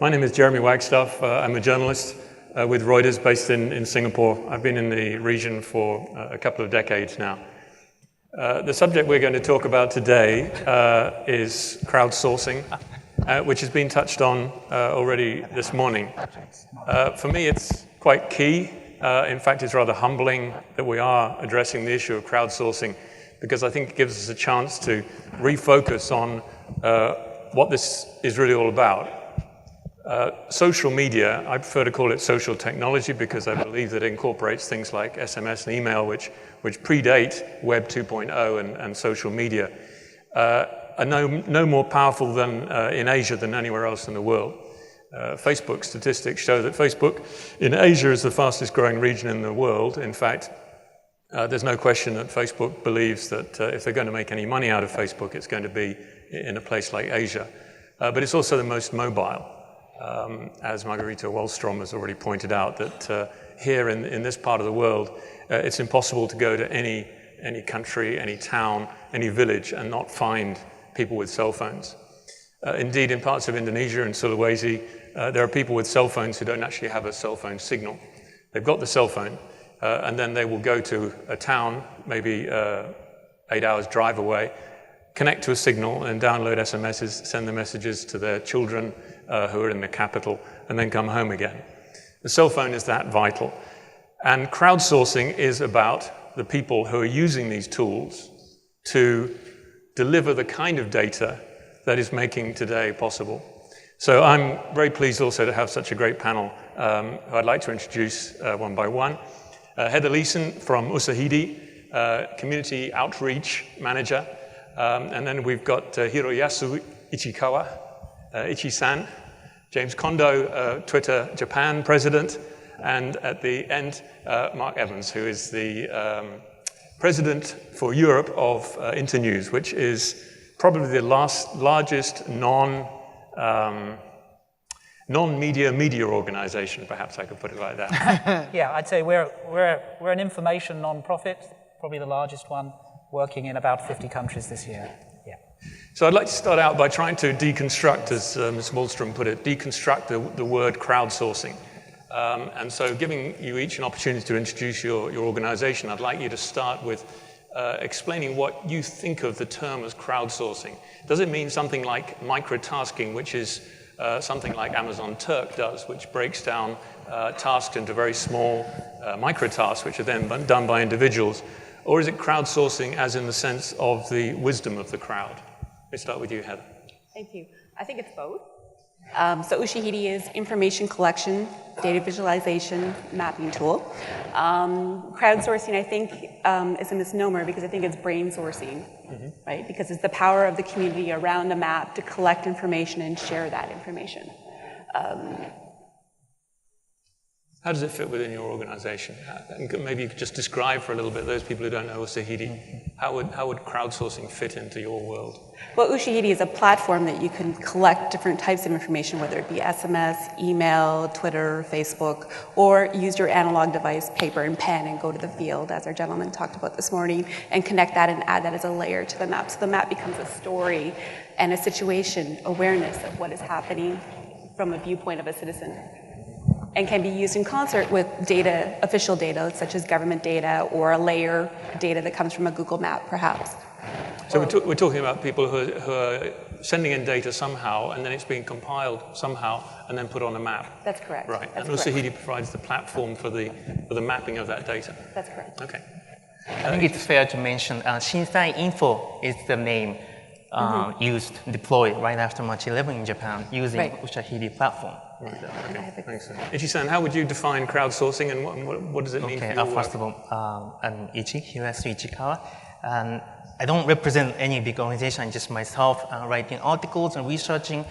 My name is Jeremy Wagstaff. I'm a journalist with Reuters based in Singapore. I've been in the region for a couple of decades now. The subject we're going to talk about today is crowdsourcing, which has been touched on already this morning. For me, it's quite key. In fact, it's rather humbling that we are addressing the issue of crowdsourcing, because I think it gives us a chance to refocus on what this is really all about. Social media, I prefer to call it social technology because I believe that it incorporates things like SMS and email, which predate Web 2.0 and social media, are no more powerful than in Asia than anywhere else in the world. Facebook statistics show that Facebook in Asia is the fastest growing region in the world. In fact, there's no question that Facebook believes that if they're going to make any money out of Facebook, it's going to be in a place like Asia. But it's also the most mobile. As Margarita Wallström has already pointed out, that here in this part of the world, it's impossible to go to any country, any town, any village and not find people with cell phones. Indeed, in parts of Indonesia and Sulawesi, there are people with cell phones who don't actually have a cell phone signal. They've got the cell phone, and then they will go to a town, maybe 8 hours drive away, connect to a signal and download SMSs, send the messages to their children who are in the capital, and then come home again. The cell phone is that vital. And crowdsourcing is about the people who are using these tools to deliver the kind of data that is making today possible. So I'm very pleased also to have such a great panel who I'd like to introduce one by one. Heather Leeson from Usahidi, Community Outreach Manager. And then we've got Hiroyasu Ichikawa, Ichi-san, James Kondo, Twitter Japan President, and at the end, Mark Evans, who is the President for Europe of Internews, which is probably the largest non-media media organization, perhaps I could put it like that. Yeah, I'd say we're an information non-profit, probably the largest one, working in about 50 countries this year. Yeah. So I'd like to start out by trying to deconstruct, as Ms. Wallström put it, deconstruct the word crowdsourcing. And so giving you each an opportunity to introduce your organization, I'd like you to start with explaining what you think of the term as crowdsourcing. Does it mean something like microtasking, which is something like Amazon Turk does, which breaks down tasks into very small microtasks, which are then done by individuals? Or is it crowdsourcing as in the sense of the wisdom of the crowd? Let's start with you, Heather. Thank you. I think it's both. So Usahidi is information collection, data visualization, mapping tool. Crowdsourcing, I think, is a misnomer because I think it's brain sourcing, right? Because it's the power of the community around a map to collect information and share that information. How does it fit within your organization? Maybe you could just describe for a little bit, those people who don't know Usahidi, how would crowdsourcing fit into your world? Well, Usahidi is a platform that you can collect different types of information, whether it be SMS, email, Twitter, Facebook, or use your analog device, paper and pen, and go to the field, as our gentleman talked about this morning, and connect that and add that as a layer to the map. So the map becomes a story and a situation awareness of what is happening from a viewpoint of a citizen, and can be used in concert with data, official data, such as government data or a layer data that comes from a Google map, perhaps. So we're talking about people who are sending in data somehow, and then it's being compiled somehow, and then put on a map. That's correct. Right, That's and Usahidi provides the platform for the mapping of that data. That's correct. Okay. I think it's fair to mention Shinsai Info is the name used, deployed right after March 11 in Japan using Usahidi platform. Right. Okay. Thanks. Ichi-san, how would you define crowdsourcing, and what does it mean for your work? First of all, I'm Ichi, Hiroyasu Ichikawa, and I don't represent any big organization, just myself writing articles and researching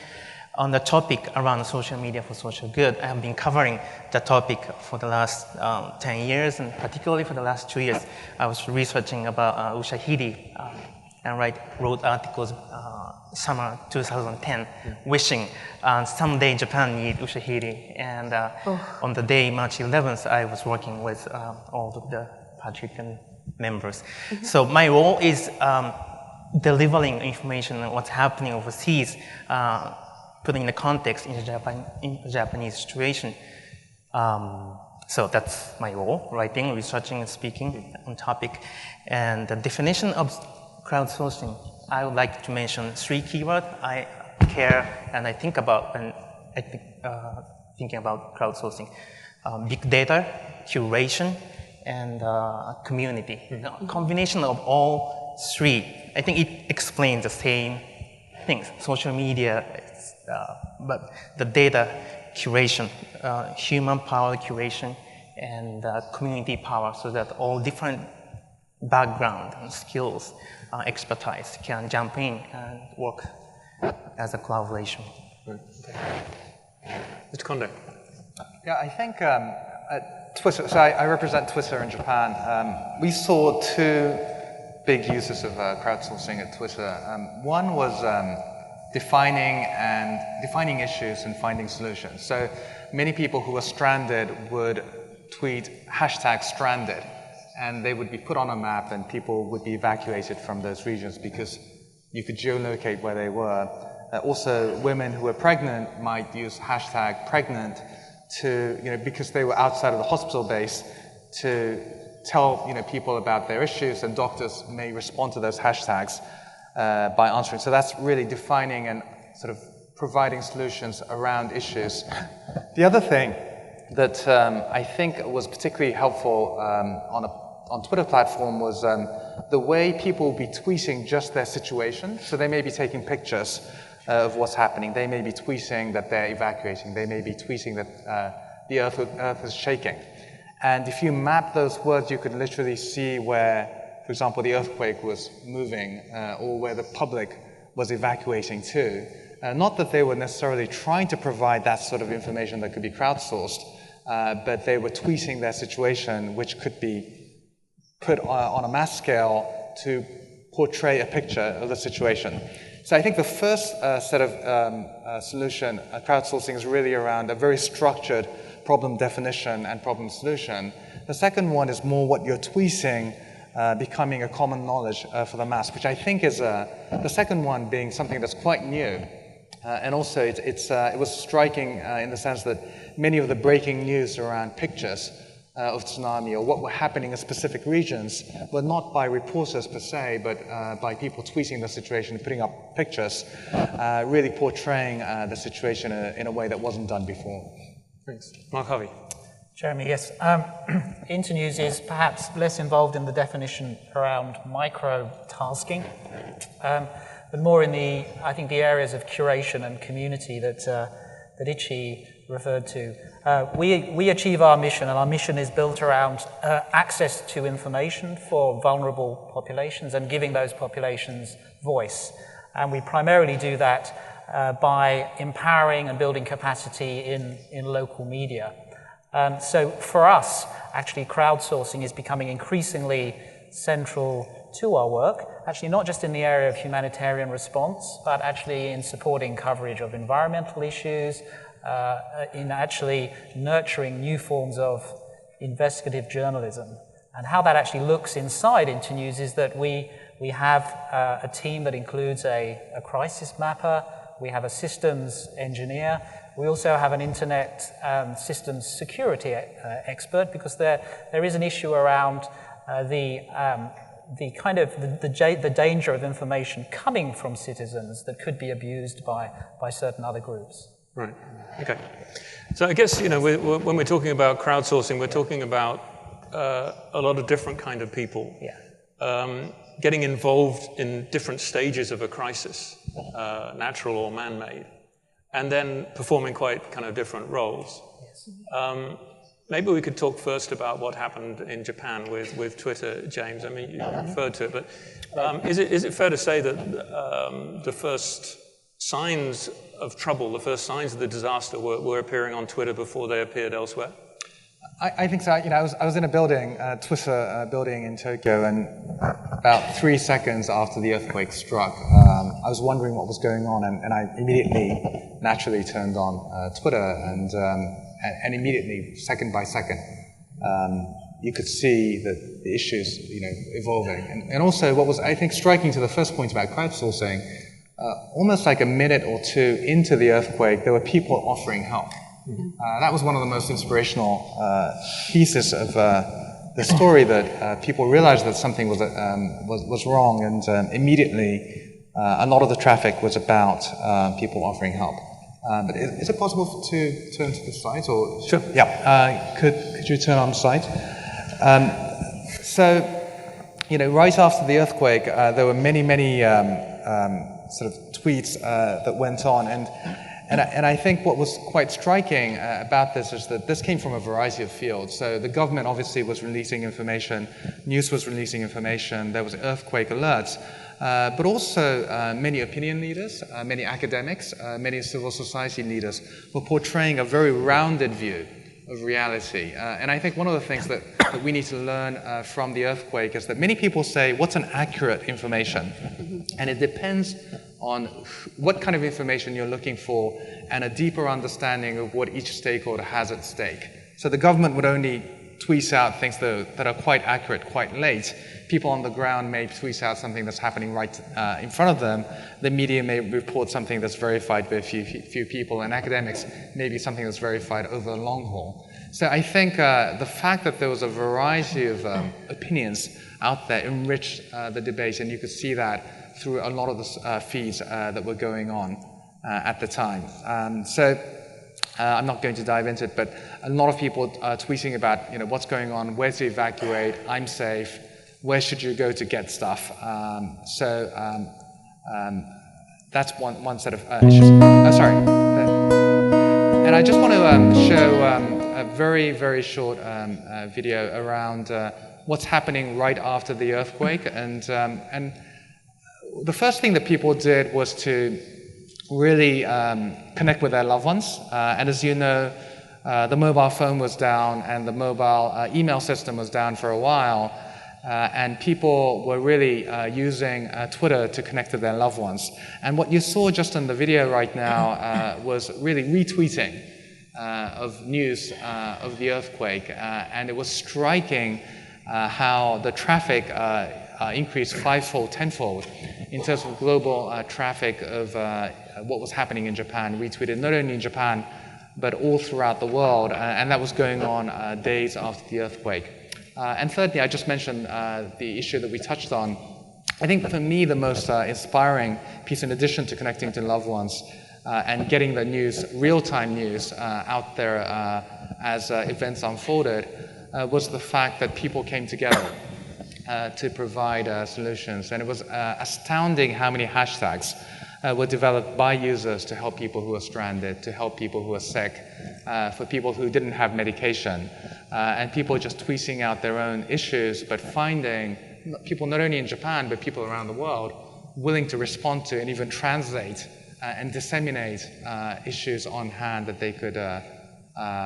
on the topic around social media for social good. I have been covering the topic for the last 10 years, and particularly for the last 2 years, I was researching about Usahidi and wrote articles summer 2010, wishing someday Japan need Usahidi. And on the day, March 11th, I was working with all of the Patrican members. So my role is delivering information on what's happening overseas put in the context in the Japanese situation. So that's my role, writing, researching, and speaking on topic. And the definition of crowdsourcing, I would like to mention 3 keywords I care and I think about when thinking about crowdsourcing. Big data, curation, and community. A combination of all 3, I think it explains the same things. Social media, but the data curation, human power curation, and community power, so that all different background and skills, expertise can jump in and work as a collaboration. Right. Mr. Kondo. Yeah, I think at Twitter, so I represent Twitter in Japan. We saw 2 big uses of crowdsourcing at Twitter. One was defining issues and finding solutions. So many people who were stranded would tweet #stranded, and they would be put on a map and people would be evacuated from those regions because you could geolocate where they were. Also, women who were pregnant might use #pregnant to, because they were outside of the hospital base, to tell, people about their issues, and doctors may respond to those hashtags by answering. So that's really defining and sort of providing solutions around issues. The other thing that I think was particularly helpful on Twitter platform was the way people will be tweeting just their situation. So they may be taking pictures of what's happening. They may be tweeting that they're evacuating. They may be tweeting that the earth is shaking. And if you map those words, you could literally see where, for example, the earthquake was moving or where the public was evacuating to. Not that they were necessarily trying to provide that sort of information that could be crowdsourced, but they were tweeting their situation, which could be put on a mass scale to portray a picture of the situation. So I think the first set of solution, crowdsourcing, is really around a very structured problem definition and problem solution. The second one is more what you're tweeting becoming a common knowledge for the mass, which I think is the second one being something that's quite new. And also it was striking in the sense that many of the breaking news around pictures of tsunami or what were happening in specific regions were not by reporters per se, but by people tweeting the situation, putting up pictures, really portraying the situation in a way that wasn't done before. Thanks. Mark Harvey. Jeremy, yes. Internews is perhaps less involved in the definition around micro-tasking, but more in I think the areas of curation and community that Ichi referred to. We achieve our mission, and our mission is built around access to information for vulnerable populations and giving those populations voice. And we primarily do that by empowering and building capacity in local media. So for us, actually, crowdsourcing is becoming increasingly central to our work, actually not just in the area of humanitarian response, but actually in supporting coverage of environmental issues, in actually nurturing new forms of investigative journalism. And how that actually looks inside Internews is that we have a team that includes a crisis mapper, we have a systems engineer, we also have an internet systems security expert, because there is an issue around the danger of information coming from citizens that could be abused by certain other groups. Right. Okay. So I guess, when we're talking about crowdsourcing, we're talking about a lot of different kind of people. Yeah. Getting involved in different stages of a crisis, natural or man-made, and then performing quite kind of different roles. Yes. Maybe we could talk first about what happened in Japan with Twitter, James. I mean, you referred to it, but is it fair to say that the first signs of trouble, the first signs of the disaster were appearing on Twitter before they appeared elsewhere? I think so. I was in a building, Twitter building in Tokyo, and about 3 seconds after the earthquake struck, I was wondering what was going on, and I immediately, naturally turned on Twitter, and immediately, second by second, you could see the issues, evolving. And also, what was, I think, striking to the first point about crowdsourcing almost like a minute or two into the earthquake, there were people offering help. That was one of the most inspirational pieces of the story, that people realized that something was wrong, and immediately a lot of the traffic was about people offering help. But is it possible to turn to the slides? Or Sure. Yeah. Could you turn on the slides? So, right after the earthquake, there were many sort of tweets that went on, and I think what was quite striking about this is that this came from a variety of fields. So the government obviously was releasing information, news was releasing information, there was earthquake alerts, but also many opinion leaders, many academics, many civil society leaders were portraying a very rounded view of reality. And I think one of the things that we need to learn from the earthquake is that many people say, what's an accurate information? And it depends on what kind of information you're looking for and a deeper understanding of what each stakeholder has at stake. So the government would only tweet out things that are quite accurate, quite late. People on the ground may tweet out something that's happening right in front of them. The media may report something that's verified by a few people, and academics maybe something that's verified over the long haul. So I think the fact that there was a variety of opinions out there enriched the debate, and you could see that through a lot of the feeds that were going on at the time. I'm not going to dive into it, but a lot of people are tweeting about what's going on, where to evacuate, I'm safe, where should you go to get stuff. That's one set of issues. Sorry. And I just want to show a very short video around what's happening right after the earthquake. And the first thing that people did was to really connect with their loved ones. And as you know, the mobile phone was down and the mobile email system was down for a while. And people were really using Twitter to connect to their loved ones. And what you saw just in the video right now was really retweeting of news of the earthquake. And it was striking how the traffic increased fivefold, tenfold in terms of global traffic of what was happening in Japan, retweeted not only in Japan, but all throughout the world. And that was going on days after the earthquake. And thirdly, I just mentioned the issue that we touched on. I think for me, the most inspiring piece, in addition to connecting to loved ones and getting the news, real-time news out there as events unfolded, was the fact that people came together to provide solutions. And it was astounding how many hashtags were developed by users to help people who are stranded, to help people who are sick, for people who didn't have medication, and people just tweeting out their own issues, but finding people not only in Japan, but people around the world willing to respond to and even translate and disseminate issues on hand that they could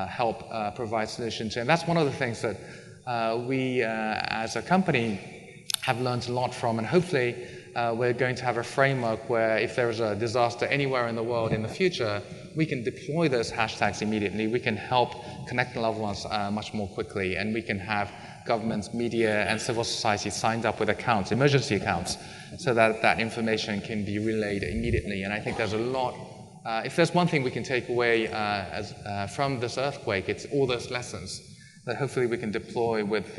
help provide solutions to. And that's one of the things that we as a company have learned a lot from, and hopefully we're going to have a framework where if there is a disaster anywhere in the world in the future, we can deploy those hashtags immediately. We can help connect loved ones much more quickly, and we can have governments, media, and civil society signed up with accounts, emergency accounts, so that that information can be relayed immediately. And I think there's a lot, if there's one thing we can take away from this earthquake, it's all those lessons that hopefully we can deploy with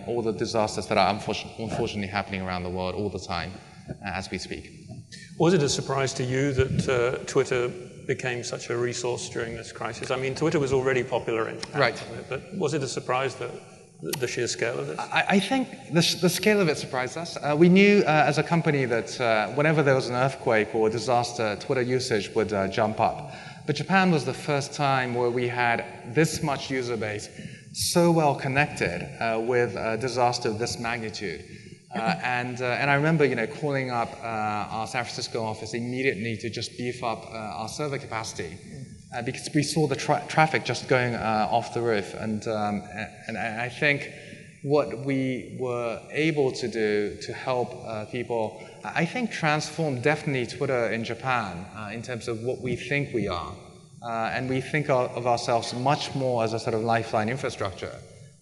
all the disasters that are unfortunately happening around the world all the time as we speak. Was it a surprise to you that Twitter became such a resource during this crisis? I mean, Twitter was already popular in Japan, right, but was it a surprise that the sheer scale of this? I think the scale of it surprised us. We knew as a company that whenever there was an earthquake or a disaster, Twitter usage would jump up. But Japan was the first time where we had this much user base so well connected with a disaster of this magnitude. And I remember, calling up our San Francisco office immediately to just beef up our server capacity because we saw the traffic just going off the roof. And I think what we were able to do to help people, I think transformed definitely Twitter in Japan in terms of what we think we are. And we think of ourselves much more as a sort of lifeline infrastructure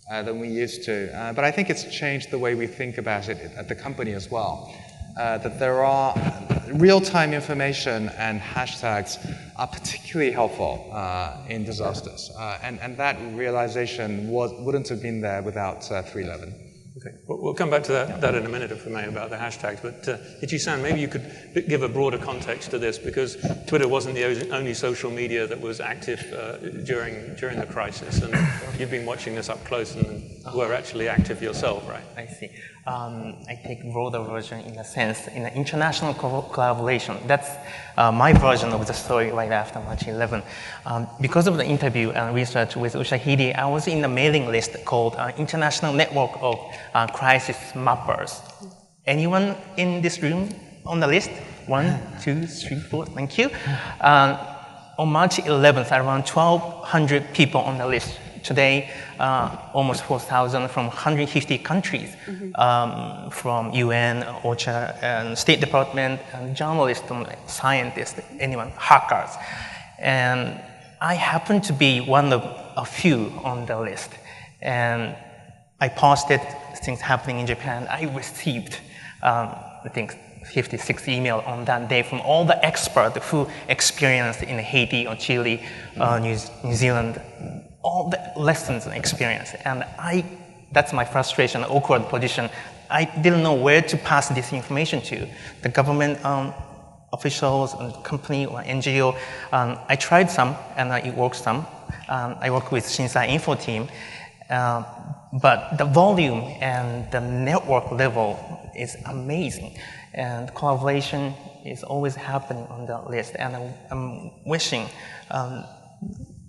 than we used to. But I think it's changed the way we think about it at the company as well. That there are real-time information and hashtags are particularly helpful in disasters. And that realization wouldn't have been there without 311. Okay, we'll come back to that in a minute, if we may, about the hashtags. But Ichi-san, maybe you could give a broader context to this, because Twitter wasn't the only social media that was active during the crisis, and you've been watching this up close and were actually active yourself, right? I see. I take broader version in a sense, in an international collaboration. That's my version of the story right after March 11. Because of the interview and research with Ushahidi, I was in a mailing list called International Network of Crisis Mappers. Anyone in this room on the list? 1, 2, 3, 4, thank you. On March 11th, around 1,200 people on the list. Today, almost 4,000 from 150 countries, from UN, OCHA, and State Department, and journalists, scientists, anyone, hackers. And I happen to be one of a few on the list. And I posted things happening in Japan. I received, I think, 56 emails on that day from all the experts who experienced in Haiti or Chile, New Zealand, all the lessons and experience. And that's my frustration, awkward position. I didn't know where to pass this information to. The government officials and company or NGO. I tried some and it worked some. I work with Shinsai Info team. But the volume and the network level is amazing. And collaboration is always happening on the list. And I'm wishing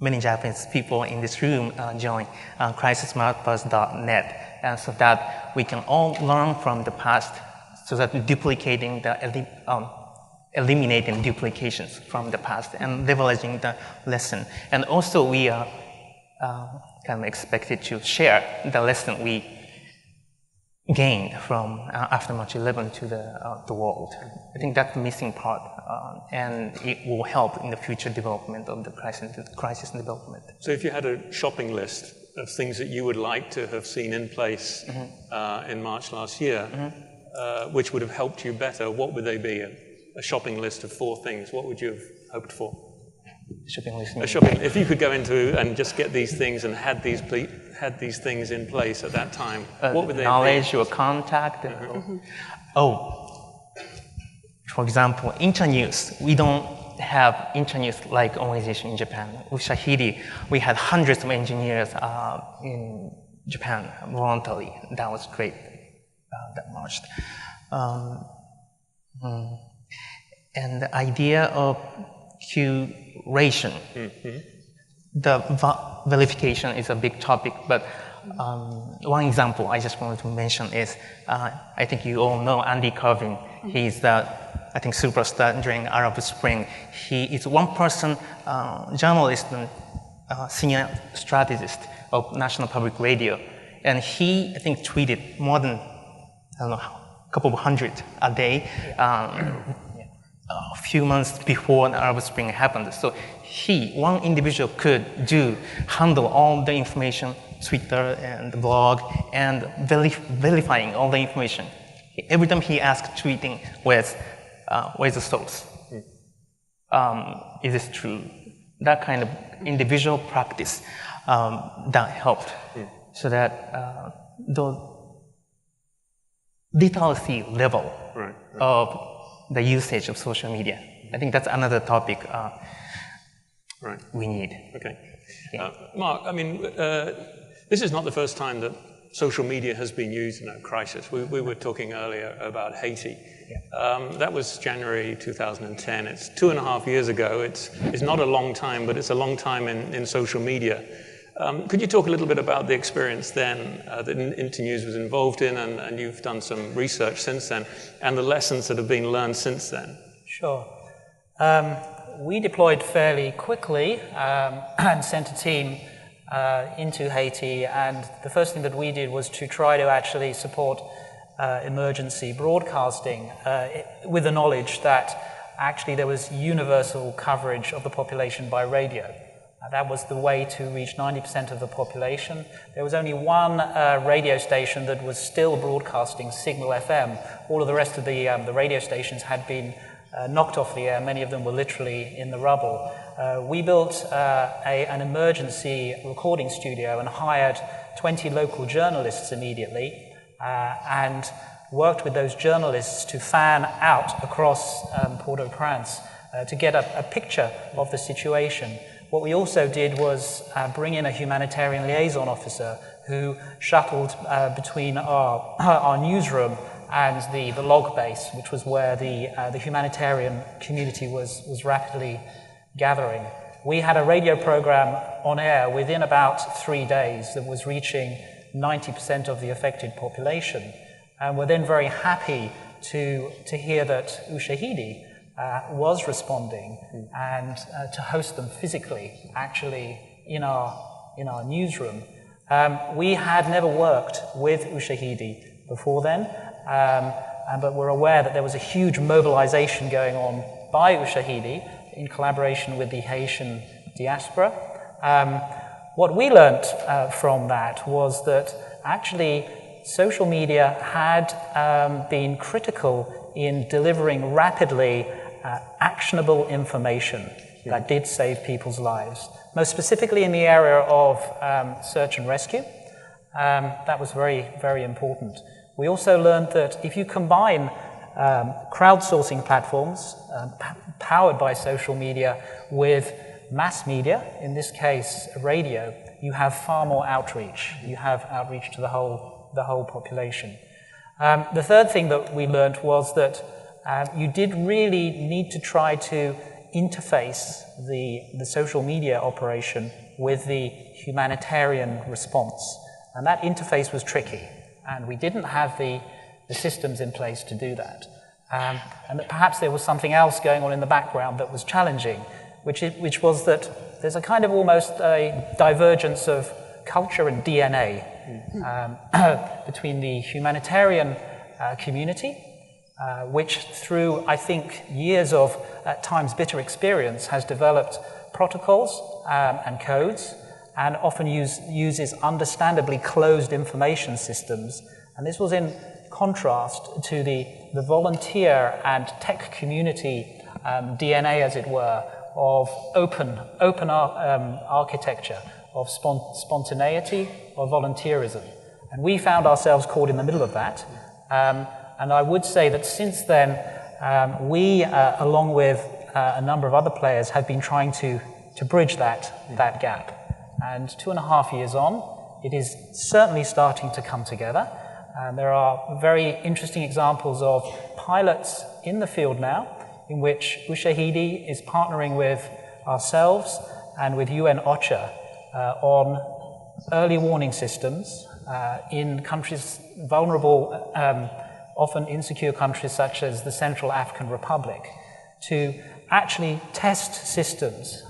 many Japanese people in this room join crisismappers.net, and so that we can all learn from the past, so that we're duplicating eliminating duplications from the past and leveraging the lesson. And also we are kind of expected to share the lesson we gained from after March 11 to the world. I think that's the missing part, and it will help in the future development of the crisis development. So if you had a shopping list of things that you would like to have seen in place in March last year, which would have helped you better, what would they be? A shopping list of 4 things, what would you have hoped for? Shopping list. If you could go into and just get these things and had these things in place at that time, what would they knowledge be? or contact. For example, Internews. We don't have Internews-like organization in Japan. With Shahidi, we had hundreds of engineers in Japan voluntarily. That was great. That marched. And the idea of curation. The verification is a big topic, but one example I just wanted to mention is, I think you all know Andy Carvin. He's the, I think, superstar during Arab Spring. He is one-person journalist and senior strategist of National Public Radio. And he, I think, tweeted more than, I don't know, a couple of hundred a day. A few months before the Arab Spring happened. So one individual could handle all the information, Twitter and the blog, and verifying all the information. Every time he asked tweeting, where's the source? Is this true? That kind of individual practice that helped, so that the literacy level of the usage of social media. I think that's another topic we need. Okay. Mark, I mean, this is not the first time that social media has been used in a crisis. We were talking earlier about Haiti. That was January 2010. It's 2.5 years ago. It's not a long time, but it's a long time in social media. Could you talk a little bit about the experience then that Internews was involved in, and you've done some research since then, and the lessons that have been learned since then? Sure. We deployed fairly quickly and sent a team into Haiti, and the first thing that we did was to try to actually support emergency broadcasting with the knowledge that actually there was universal coverage of the population by radio. That was the way to reach 90% of the population. There was only one radio station that was still broadcasting, Signal FM. All of the rest of the radio stations had been knocked off the air. Many of them were literally in the rubble. We built an emergency recording studio and hired 20 local journalists immediately and worked with those journalists to fan out across Port-au-Prince to get a picture of the situation. What we also did was bring in a humanitarian liaison officer who shuttled between our newsroom and the log base, which was where the humanitarian community was rapidly gathering. We had a radio program on air within about 3 days that was reaching 90% of the affected population. And we're then very happy to hear that Ushahidi was responding and to host them physically, actually, in our newsroom. We had never worked with Ushahidi before then, but we're aware that there was a huge mobilization going on by Ushahidi in collaboration with the Haitian diaspora. What we learnt from that was that actually social media had been critical in delivering rapidly actionable information that did save people's lives, most specifically in the area of search and rescue. That was very, very important. We also learned that if you combine crowdsourcing platforms powered by social media with mass media, in this case radio, you have far more outreach. You have outreach to the whole population. The third thing that we learned was that you did really need to try to interface the social media operation with the humanitarian response. And that interface was tricky, and we didn't have the systems in place to do that. And that perhaps there was something else going on in the background that was challenging, which was that there's a kind of almost a divergence of culture and DNA between the humanitarian community, which through, I think, years of, at times, bitter experience has developed protocols and codes and often uses understandably closed information systems. And this was in contrast to the volunteer and tech community DNA, as it were, of open architecture, of spontaneity, of volunteerism. And we found ourselves caught in the middle of that. And I would say that since then, we, along with a number of other players, have been trying to bridge that gap. And 2.5 years on, it is certainly starting to come together. There are very interesting examples of pilots in the field now, in which Ushahidi is partnering with ourselves and with UN OCHA on early warning systems in countries, vulnerable, often insecure countries such as the Central African Republic, to actually test systems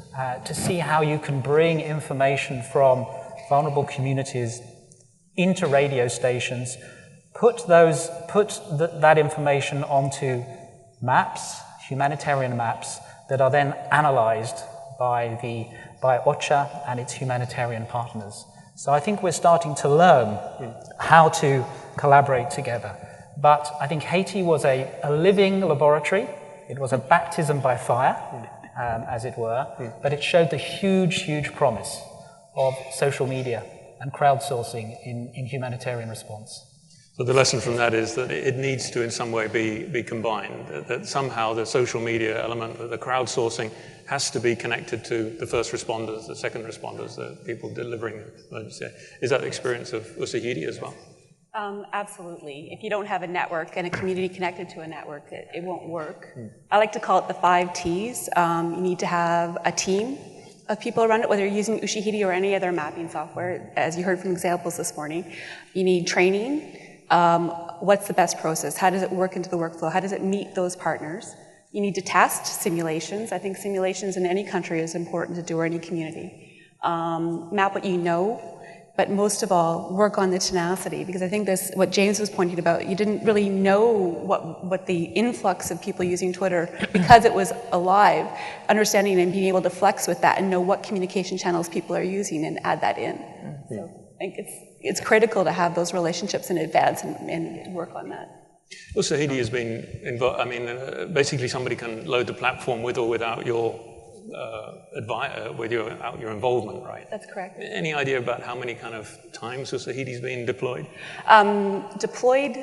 to see how you can bring information from vulnerable communities into radio stations, put that information onto maps, humanitarian maps, that are then analyzed by OCHA and its humanitarian partners. So I think we're starting to learn how to collaborate together. But I think Haiti was a living laboratory. It was a baptism by fire, as it were, but it showed the huge, huge promise of social media and crowdsourcing in humanitarian response. So the lesson from that is that it needs to in some way be combined, that somehow the social media element, the crowdsourcing, has to be connected to the first responders, the second responders, the people delivering emergency. Is that the experience of Ushahidi as well? Absolutely. If you don't have a network and a community connected to a network, it won't work. I like to call it the 5 T's. You need to have a team of people around it, whether you're using Ushahidi or any other mapping software, as you heard from examples this morning. You need training. What's the best process? How does it work into the workflow? How does it meet those partners? You need to test simulations. I think simulations in any country is important to do, or any community. Map what you know, but most of all, work on the tenacity, because I think this, what James was pointing about, you didn't really know what the influx of people using Twitter, because it was alive, understanding and being able to flex with that and know what communication channels people are using and add that in. So I think it's critical to have those relationships in advance and work on that. Usahidi has been involved. I mean, basically somebody can load the platform with or without your without your involvement, right? That's correct. Any idea about how many kind of times Usahidi's been deployed? Deployed,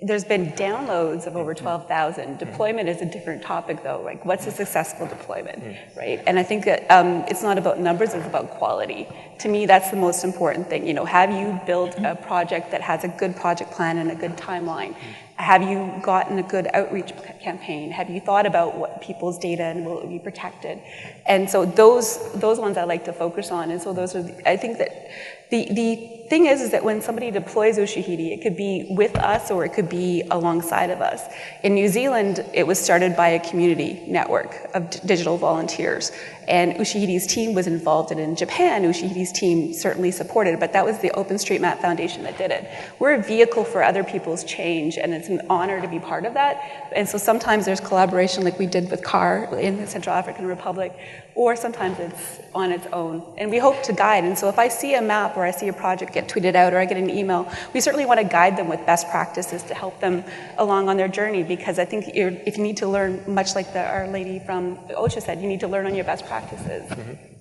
there's been downloads of over 12,000. Deployment is a different topic, though. Like, what's a successful deployment, right? And I think that it's not about numbers; it's about quality. To me, that's the most important thing. You know, have you built a project that has a good project plan and a good timeline? Have you gotten a good outreach campaign? Have you thought about what people's data and will it be protected? And so those ones I like to focus on. And so those are, I think that the thing is that when somebody deploys Ushahidi, it could be with us or it could be alongside of us. In New Zealand, it was started by a community network of digital volunteers. And Ushahidi's team was involved, and in Japan, Ushahidi's team certainly supported, but that was the OpenStreetMap Foundation that did it. We're a vehicle for other people's change, and it's an honor to be part of that. And so sometimes there's collaboration like we did with CAR in the Central African Republic, or sometimes it's on its own. And we hope to guide. And so if I see a map or I see a project get tweeted out or I get an email, we certainly want to guide them with best practices to help them along on their journey, because I think if you need to learn, much like our lady from OCHA said, you need to learn on your best practices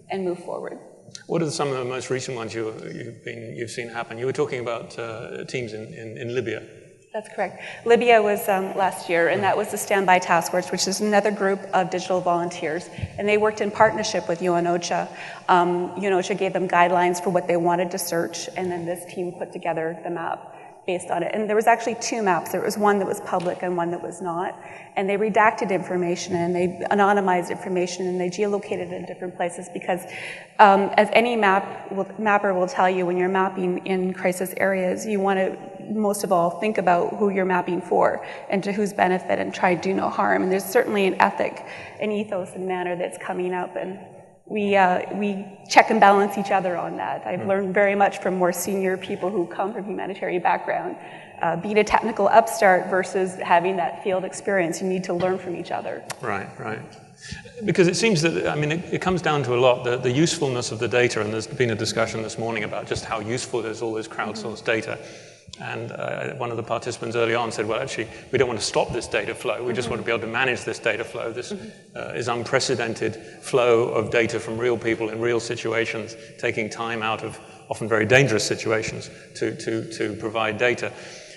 and move forward. What are some of the most recent ones you've seen happen? You were talking about teams in Libya. That's correct. Libya was last year, and that was the Standby Task Force, which is another group of digital volunteers, and they worked in partnership with UNOCHA. UNOCHA gave them guidelines for what they wanted to search, and then this team put together the map based on it. And there was actually two maps. There was one that was public and one that was not. And they redacted information and they anonymized information and they geolocated it in different places, because as any mapper will tell you, when you're mapping in crisis areas, you want to most of all think about who you're mapping for and to whose benefit, and try to do no harm. And there's certainly an ethic, an ethos and manner that's coming up, and we check and balance each other on that. I've learned very much from more senior people who come from humanitarian background. Being a technical upstart versus having that field experience, you need to learn from each other. Right. Because it seems that, I mean, it comes down to a lot, the usefulness of the data, and there's been a discussion this morning about just how useful is all this crowdsourced data. And one of the participants early on said, well, actually, we don't want to stop this data flow. We just want to be able to manage this data flow. This is unprecedented flow of data from real people in real situations, taking time out of often very dangerous situations to provide data.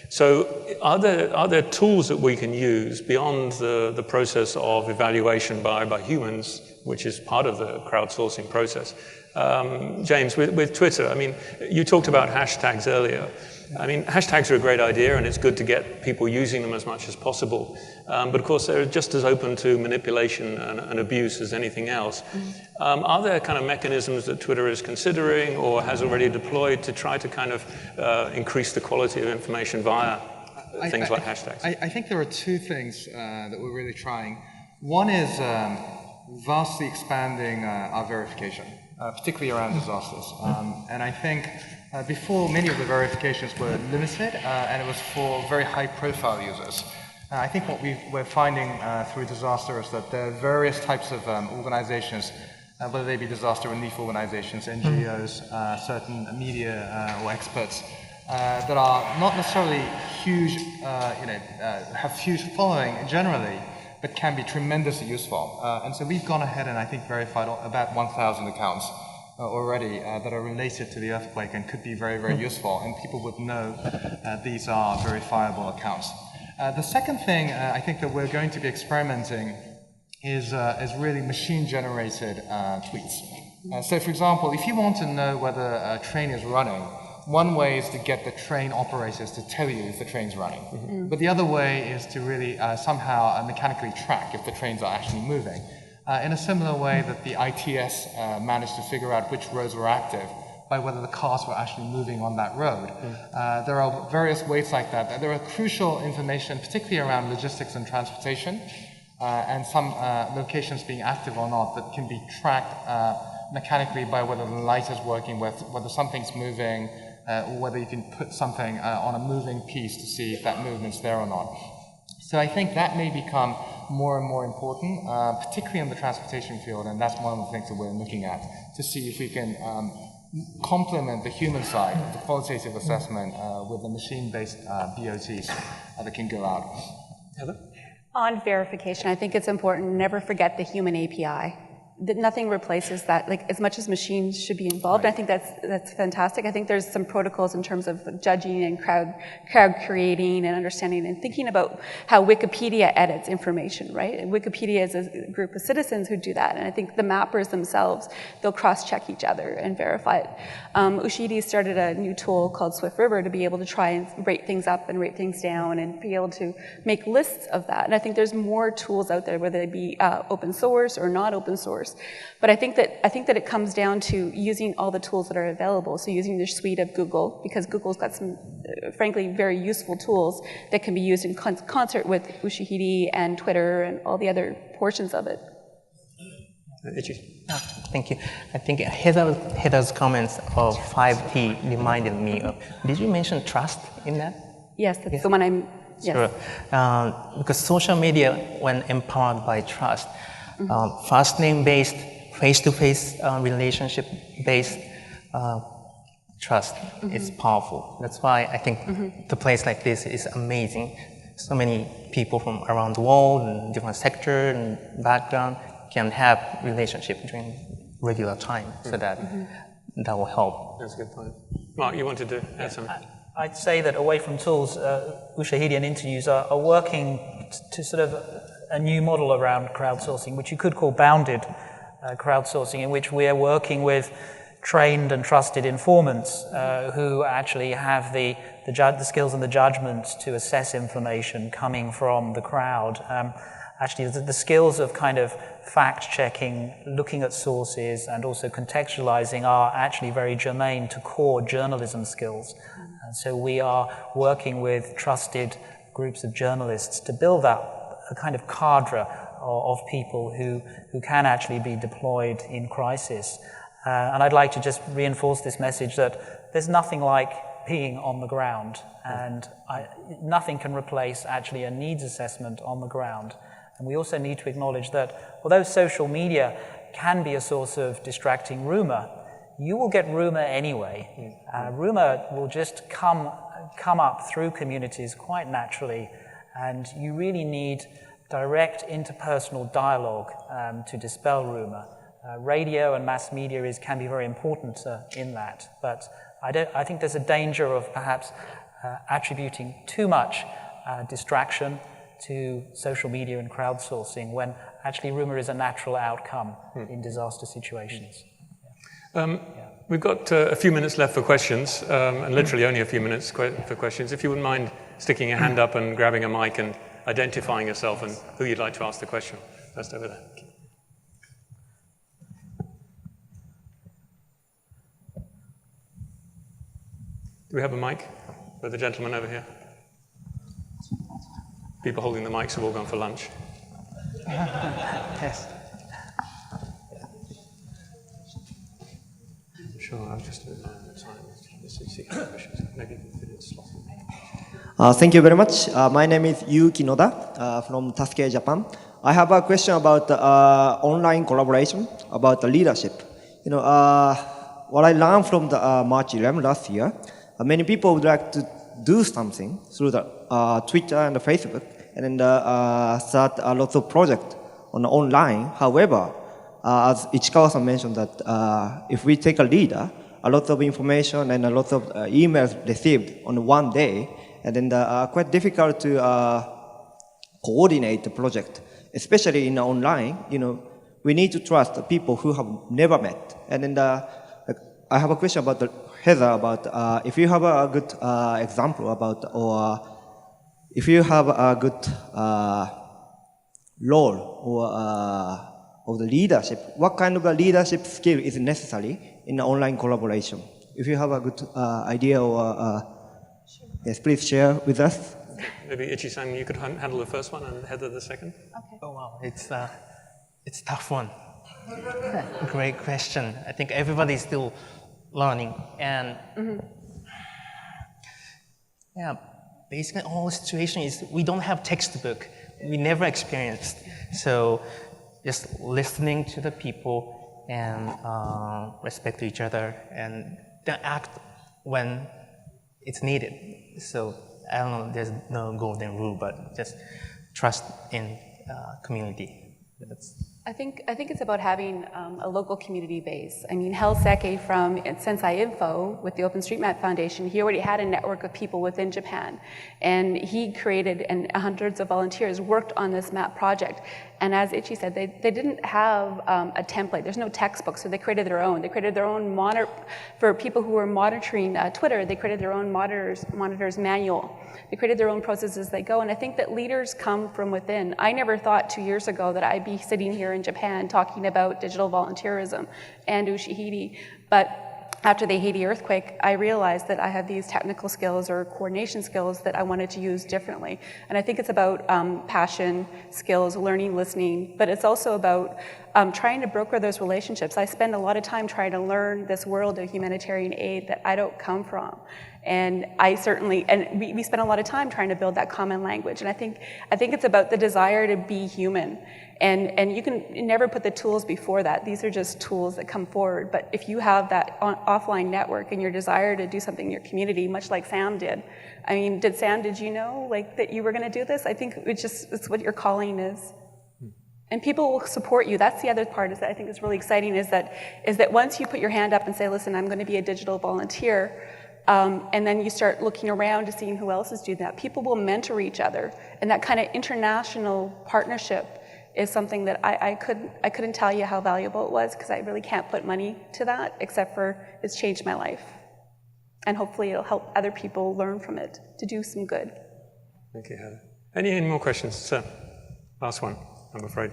So are there tools that we can use beyond the process of evaluation by humans, which is part of the crowdsourcing process? James, with Twitter, I mean, you talked about hashtags earlier. I mean, hashtags are a great idea, and it's good to get people using them as much as possible. But of course, they're just as open to manipulation and abuse as anything else. Are there kind of mechanisms that Twitter is considering or has already deployed to try to kind of increase the quality of information via things like hashtags? I think there are two things that we're really trying. One is vastly expanding our verification, particularly around disasters. And I think before, many of the verifications were limited, and it was for very high-profile users. I think what we're finding through disaster is that there are various types of organizations, whether they be disaster relief organizations, NGOs, certain media or experts, that are not necessarily huge, have huge following generally, but can be tremendously useful. And so we've gone ahead and I think verified about 1,000 accounts already that are related to the earthquake and could be very, very useful, and people would know these are verifiable accounts. The second thing I think that we're going to be experimenting is really machine-generated tweets. So for example, if you want to know whether a train is running, one way is to get the train operators to tell you if the train's running. But the other way is to really somehow mechanically track if the trains are actually moving. In a similar way that the ITS managed to figure out which roads were active by whether the cars were actually moving on that road. There are various ways like that. There are crucial information, particularly around logistics and transportation, and some locations being active or not, that can be tracked mechanically by whether the light is working, whether something's moving, or whether you can put something on a moving piece to see if that movement's there or not. So I think that may become more and more important, particularly in the transportation field, and that's one of the things that we're looking at, to see if we can complement the human side of the qualitative assessment with the machine-based BOTs that can go out. Heather? On verification, I think it's important never forget the human API. That nothing replaces that. Like, as much as machines should be involved, right. I think that's fantastic. I think there's some protocols in terms of judging and crowd creating and understanding and thinking about how Wikipedia edits information, right? And Wikipedia is a group of citizens who do that, and I think the mappers themselves, they'll cross-check each other and verify it. Ushahidi started a new tool called Swift River to be able to try and rate things up and rate things down and be able to make lists of that. And I think there's more tools out there, whether they be open source or not open source. But I think that it comes down to using all the tools that are available. So using the suite of Google, because Google's got some, frankly, very useful tools that can be used in concert with Ushahidi and Twitter and all the other portions of it. Ichi? Thank you. I think Heather's comments of 5T reminded me of, did you mention trust in that? Yes, that's the one I'm, yes. Sure. Because social media, when empowered by trust, first name-based, face-to-face relationship-based trust is powerful. That's why I think the place like this is amazing. So many people from around the world and different sector and background can have relationship during regular time, so that will help. That's a good point. Mark, you wanted to add something? I'd say that away from tools, Ushahidi and Internews are working to sort of a new model around crowdsourcing, which you could call bounded crowdsourcing, in which we are working with trained and trusted informants who actually have the skills and the judgment to assess information coming from the crowd. Actually, the skills of kind of fact-checking, looking at sources, and also contextualizing are actually very germane to core journalism skills. And so we are working with trusted groups of journalists to build up a kind of cadre of people who can actually be deployed in crisis. And I'd like to just reinforce this message that there's nothing like being on the ground, and nothing can replace actually a needs assessment on the ground. And we also need to acknowledge that although social media can be a source of distracting rumor, you will get rumor anyway. Rumor will just come up through communities quite naturally, and you really need direct interpersonal dialogue to dispel rumor. Radio and mass media can be very important in that, but I think there's a danger of perhaps attributing too much distraction to social media and crowdsourcing when actually rumor is a natural outcome in disaster situations. We've got a few minutes left for questions, and literally only a few minutes for questions. If you wouldn't mind sticking your hand up and grabbing a mic and identifying yourself and who you'd like to ask the question. First over there. Do we have a mic for the gentleman over here? People holding the mics have all gone for lunch. Yes. Sure, I'll just do it at a time. Maybe you can fit in slot. Thank you very much. My name is Yuki Noda from Tasuke Japan. I have a question about online collaboration, about the leadership. You know, what I learned from the March 11 last year, many people would like to do something through the Twitter and the Facebook, and then start a lot of projects on online. However, as Ichikawa-san mentioned that if we take a leader, a lot of information and a lot of emails received on one day, and then quite difficult to coordinate the project, especially in online. You know, we need to trust the people who have never met. And then I have a question about Heather about if you have a good example about, or if you have a good role or of the leadership, what kind of a leadership skill is necessary in online collaboration? If you have a good idea or yes, please share with us. Maybe Ichi-san, you could handle the first one and Heather the second. Okay. Oh wow, it's a tough one. Great question. I think everybody's still learning, and yeah, basically all situation is we don't have textbook. We never experienced. So just listening to the people, and respect each other, and then act when it's needed. So I don't know, there's no golden rule, but just trust in community. I think it's about having a local community base. I mean, Helseke from Sensei Info with the OpenStreetMap Foundation, he already had a network of people within Japan. And he created, and hundreds of volunteers worked on this map project. And as Ichi said, they didn't have a template. There's no textbook, so they created their own. They created their own monitor, for people who were monitoring Twitter, they created their own monitors manual. They created their own processes as they go. And I think that leaders come from within. I never thought 2 years ago that I'd be sitting here in Japan talking about digital volunteerism and Ushihidi, but after the Haiti earthquake, I realized that I had these technical skills or coordination skills that I wanted to use differently. And I think it's about passion, skills, learning, listening, but it's also about trying to broker those relationships. I spend a lot of time trying to learn this world of humanitarian aid that I don't come from. And we spend a lot of time trying to build that common language. And I think it's about the desire to be human. And you can never put the tools before that. These are just tools that come forward. But if you have that offline network and your desire to do something in your community, much like Sam did. I mean, did you know that you were going to do this? I think it's what your calling is. And people will support you. That's the other part that I think is really exciting is that once you put your hand up and say, listen, I'm going to be a digital volunteer, and then you start looking around to seeing who else is doing that. People will mentor each other. And that kind of international partnership is something that I couldn't tell you how valuable it was, because I really can't put money to that, except for it's changed my life. And hopefully it'll help other people learn from it to do some good. Thank you, Heather. Any more questions? Sir, last one, I'm afraid.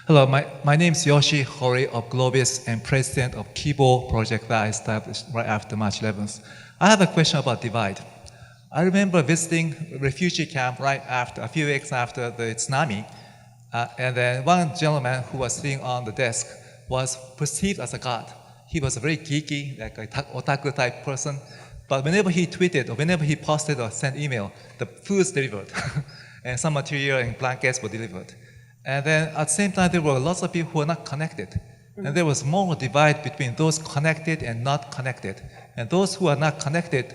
Hello, my name is Yoshi Hori of Globis and president of Kibo project that I established right after March 11th. I have a question about Divide. I remember visiting a refugee camp a few weeks after the tsunami, and then one gentleman who was sitting on the desk was perceived as a god. He was a very geeky, like a otaku type person, but whenever he tweeted or whenever he posted or sent email, the food's delivered, and some material and blankets were delivered. And then at the same time, there were lots of people who were not connected. And there was more divide between those connected and not connected. And those who are not connected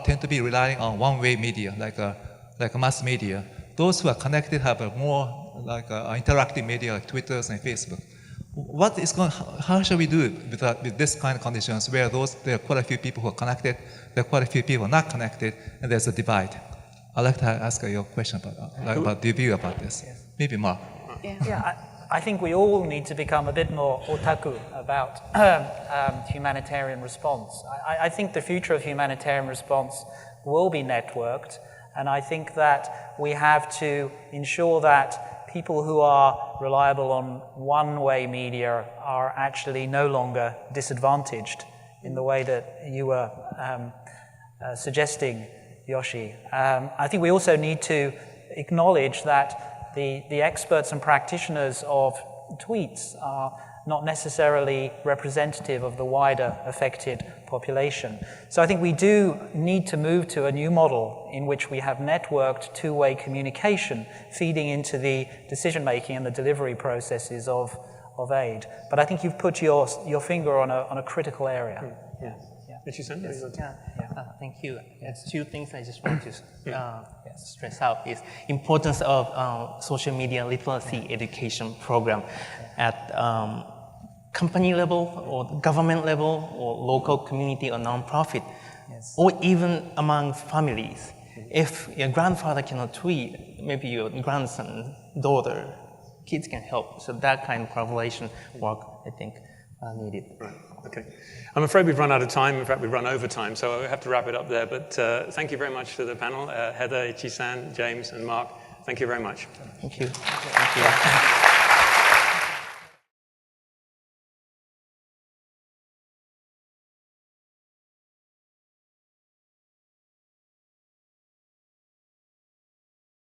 tend to be relying on one-way media, like a mass media. Those who are connected have a more interactive media like Twitter and Facebook. How shall we do it with this kind of conditions where there are quite a few people who are connected, there are quite a few people who are not connected, and there's a divide? I'd like to ask your question about the view about this. Yes. Maybe Mark. Yeah, I think we all need to become a bit more otaku about humanitarian response. I think the future of humanitarian response will be networked, and I think that we have to ensure that people who are reliable on one-way media are actually no longer disadvantaged in the way that you were suggesting, Yoshi. I think we also need to acknowledge that the experts and practitioners of tweets are not necessarily representative of the wider affected population. So I think we do need to move to a new model in which we have networked two-way communication feeding into the decision-making and the delivery processes of aid. But I think you've put your finger on a critical area. Yeah. Did you send it? Thank you. There's two things I just want to stress out is importance of social media literacy education program at company level or government level or local community or nonprofit, or even among families. If your grandfather cannot tweet, maybe your grandson, daughter, kids can help. So that kind of collaboration work, I think, needed. Right. Okay. I'm afraid we've run out of time. In fact, we've run over time, so I have to wrap it up there. But thank you very much to the panel, Heather, Ichi-san, James, and Mark. Thank you very much. Thank you. Thank you.